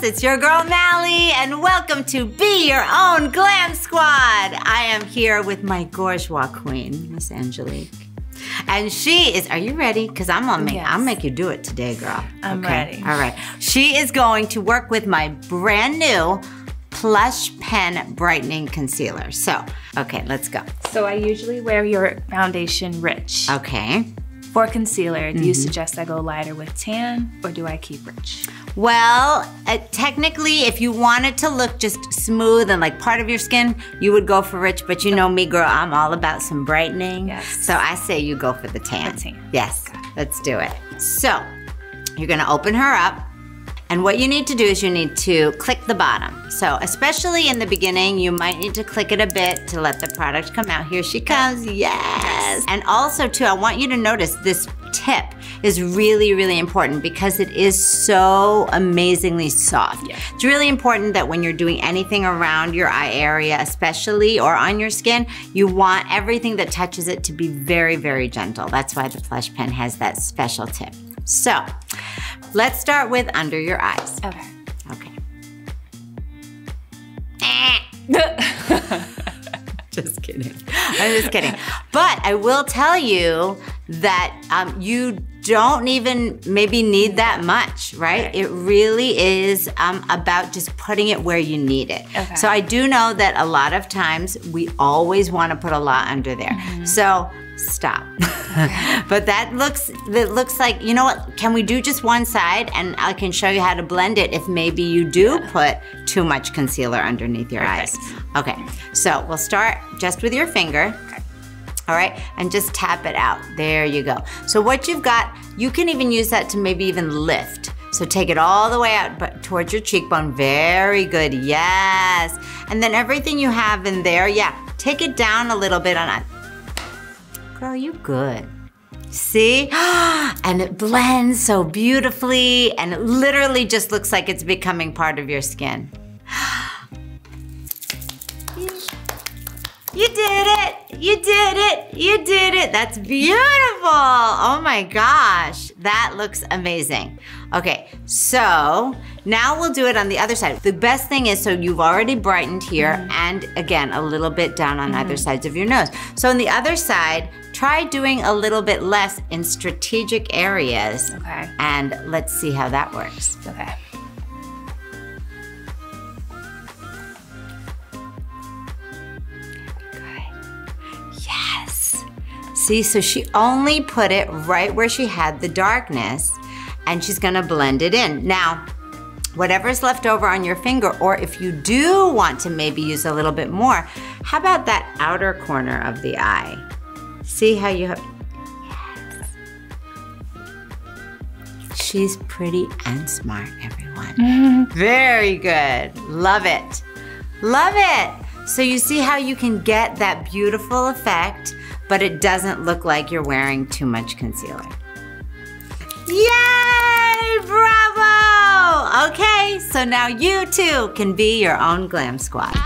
house. It's your girl Mally, and welcome to Be Your Own Glam Squad. I am here with my bourgeois queen, Miss Angelique. And she is, are you ready? Because I'll make you do it today, girl. I'm ready. All right. She is going to work with my brand new Plush Pen Brightening Concealer. So, okay, let's go. So I usually wear your foundation rich. Okay. For concealer, do you suggest I go lighter with tan, or do I keep rich? Well, technically, if you want it to look just smooth and like part of your skin, you would go for rich, but you know me, girl, I'm all about some brightening. Yes. So I say you go for the tan. The tan. Yes, let's do it. So, you're gonna open her up, and what you need to do is you need to click the bottom. So, especially in the beginning, you might need to click it a bit to let the product come out. Here she comes, yes. And also too, I want you to notice this tip is really, really important because it is so amazingly soft. Yeah. It's really important that when you're doing anything around your eye area especially, or on your skin, you want everything that touches it to be very, very gentle. That's why the Plush Pen has that special tip. So, let's start with under your eyes. Okay. Okay. Just kidding. I'm just kidding. But I will tell you that you don't even maybe need that much, right? It really is about just putting it where you need it. Okay. So I do know that a lot of times we always want to put a lot under there. So stop. But that looks like, you know what, can we do just one side and I can show you how to blend it if maybe you do put too much concealer underneath your eyes. Okay, so we'll start just with your finger. All right, and just tap it out. There you go. So what you've got, you can even use that to maybe even lift. So take it all the way out but towards your cheekbone. Very good, yes. And then everything you have in there, take it down a little bit on it. Girl, you good. See? And it blends so beautifully, and it literally just looks like it's becoming part of your skin. You did it! You did it! You did it! That's beautiful! Oh my gosh, that looks amazing. Okay, so now we'll do it on the other side. The best thing is, so you've already brightened here, and again, a little bit down on either sides of your nose. So on the other side, try doing a little bit less in strategic areas. Okay. And let's see how that works. Okay. See, so she only put it right where she had the darkness, and she's gonna blend it in. Now, whatever's left over on your finger, or if you do want to maybe use a little bit more, how about that outer corner of the eye? See how you have, yes. She's pretty and smart, everyone. Very good, love it. Love it. So you see how you can get that beautiful effect, but it doesn't look like you're wearing too much concealer. Yay, bravo! Okay, so now you too can be your own glam squad.